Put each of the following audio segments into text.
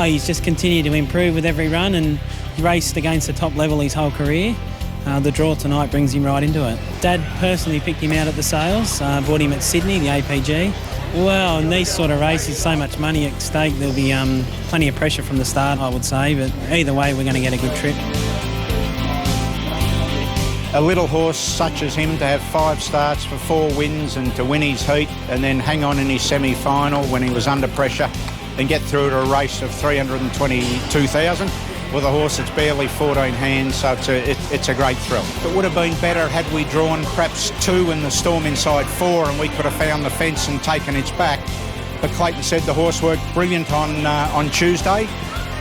Oh, he's just continued to improve with every run, and he raced against the top level his whole career. The draw tonight brings him right into it. Dad personally picked him out at the sales, bought him at Sydney, the APG. Well, in these sort of races, so much money at stake, there'll be plenty of pressure from the start, I would say, but either way, we're going to get a good trip. A little horse such as him to have 5 starts for 4 wins and to win his heat and then hang on in his semi-final when he was under pressure and get through to a race of 322,000 with a horse that's barely 14 hands, so it's a great thrill. It would have been better had we drawn perhaps 2 in the Storm Inside 4 and we could have found the fence and taken its back. But Clayton said the horse worked brilliant on Tuesday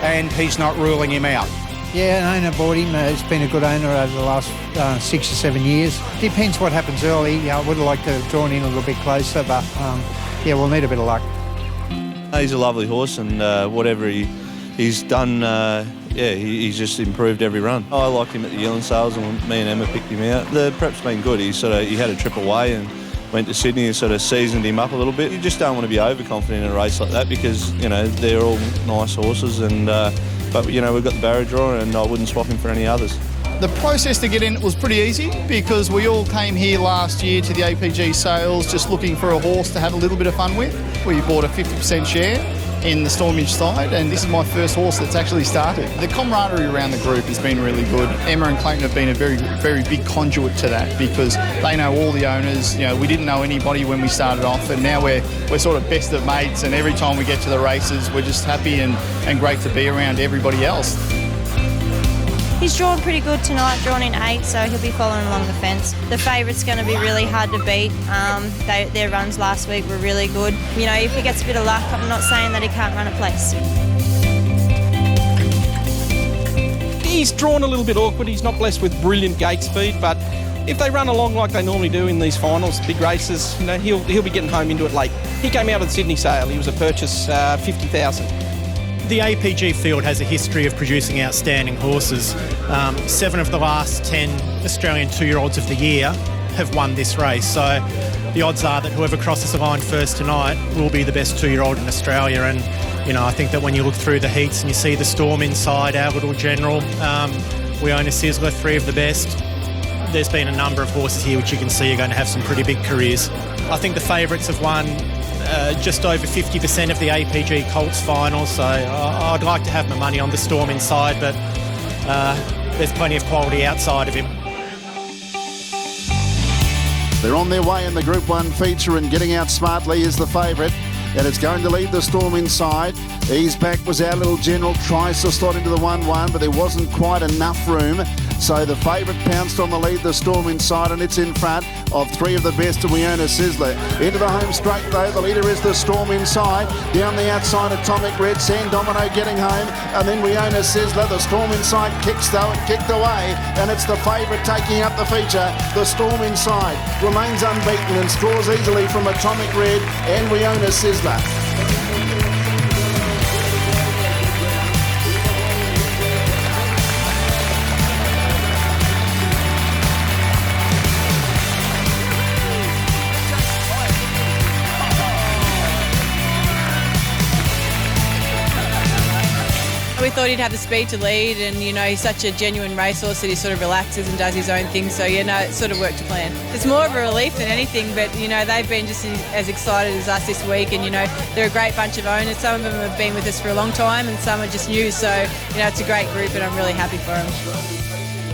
and he's not ruling him out. Yeah, an owner bought him. He's been a good owner over the last 6 or 7 years. Depends what happens early. I would have liked to have drawn in a little bit closer, but yeah, we'll need a bit of luck. He's a lovely horse, and whatever he's done, he's just improved every run. I liked him at the yearling sales, and me and Emma picked him out. The prep's been good. He had a trip away and went to Sydney and sort of seasoned him up a little bit. You just don't want to be overconfident in a race like that because, you know, they're all nice horses and... But, you know, we've got the barrier draw and I wouldn't swap him for any others. The process to get in was pretty easy because we all came here last year to the APG sales just looking for a horse to have a little bit of fun with. We bought a 50% share in the Storm Inside, and this is my first horse that's actually started. The camaraderie around the group has been really good. Emma and Clayton have been a very, very big conduit to that because they know all the owners. You know, we didn't know anybody when we started off, and now we're sort of best of mates, and every time we get to the races, we're just happy and great to be around everybody else. He's drawn pretty good tonight, drawn in 8, so he'll be following along the fence. The favourite's going to be really hard to beat. Their runs last week were really good. You know, if he gets a bit of luck, I'm not saying that he can't run a place. He's drawn a little bit awkward. He's not blessed with brilliant gate speed, but if they run along like they normally do in these finals, big races, you know, he'll be getting home into it late. He came out of the Sydney sale. He was a purchase, 50,000. The APG field has a history of producing outstanding horses. 7 of the last 10 Australian 2-year-olds of the year have won this race. So the odds are that whoever crosses the line first tonight will be the best 2-year-old in Australia. And, you know, I think that when you look through the heats and you see the Storm Inside, our little general, we own a Sizzler, 3 of the best. There's been a number of horses here which you can see are going to have some pretty big careers. I think the favourites have won just over 50% of the APG Colts final, so I'd like to have my money on the Storm Inside, but there's plenty of quality outside of him. They're on their way in the Group 1 feature, and Getting Out Smartly is the favourite, and it's going to lead the Storm Inside. Ease Back was our little general, tries to slot into the 1-1, but there wasn't quite enough room. So the favourite pounced on the lead, the Storm Inside, and it's in front of 3 of the best, and we own a Sizzler. Into the home straight though, the leader is the Storm Inside. Down the outside, Atomic Red, San Domino getting home, and then we own a Sizzler. The Storm Inside kicks though, and kicked away, and it's the favourite taking up the feature. The Storm Inside remains unbeaten and scores easily from Atomic Red, and we own a Sizzler. We thought he'd have the speed to lead, and you know, he's such a genuine racehorse that he sort of relaxes and does his own thing, so you know, it sort of worked to plan. It's more of a relief than anything, but you know, they've been just as excited as us this week, and you know, they're a great bunch of owners. Some of them have been with us for a long time and some are just new, so you know, it's a great group and I'm really happy for them.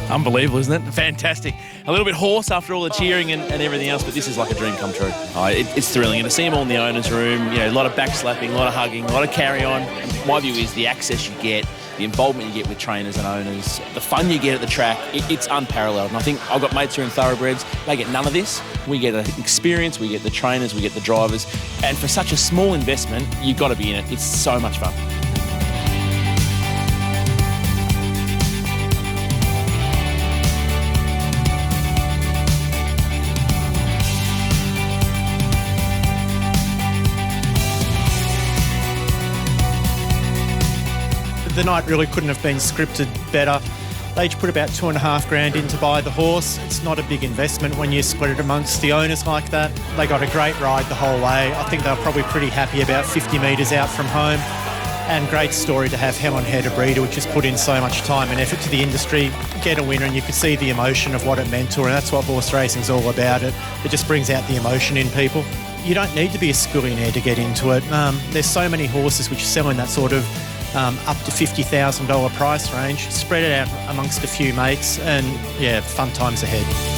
Unbelievable, isn't it? Fantastic. A little bit hoarse after all the cheering and everything else, but this is like a dream come true. It's thrilling, and to see them all in the owners' room, you know, a lot of backslapping, a lot of hugging, a lot of carry on. My view is the access you get, the involvement you get with trainers and owners, the fun you get at the track, it's unparalleled. And I think I've got mates who are in thoroughbreds, they get none of this. We get the experience, we get the trainers, we get the drivers, and for such a small investment, you've got to be in it. It's so much fun. The night really couldn't have been scripted better. They each put about $2,500 in to buy the horse. It's not a big investment when you split it amongst the owners like that. They got a great ride the whole way. I think they were probably pretty happy about 50 metres out from home. And great story to have Helen Head, a breeder which has put in so much time and effort to the industry, get a winner, and you could see the emotion of what it meant to her, and that's what horse racing's all about. It just brings out the emotion in people. You don't need to be a schoolyanaire to get into it. There's so many horses which sell in that sort of up to $50,000 price range. Spread it out amongst a few mates, and yeah, fun times ahead.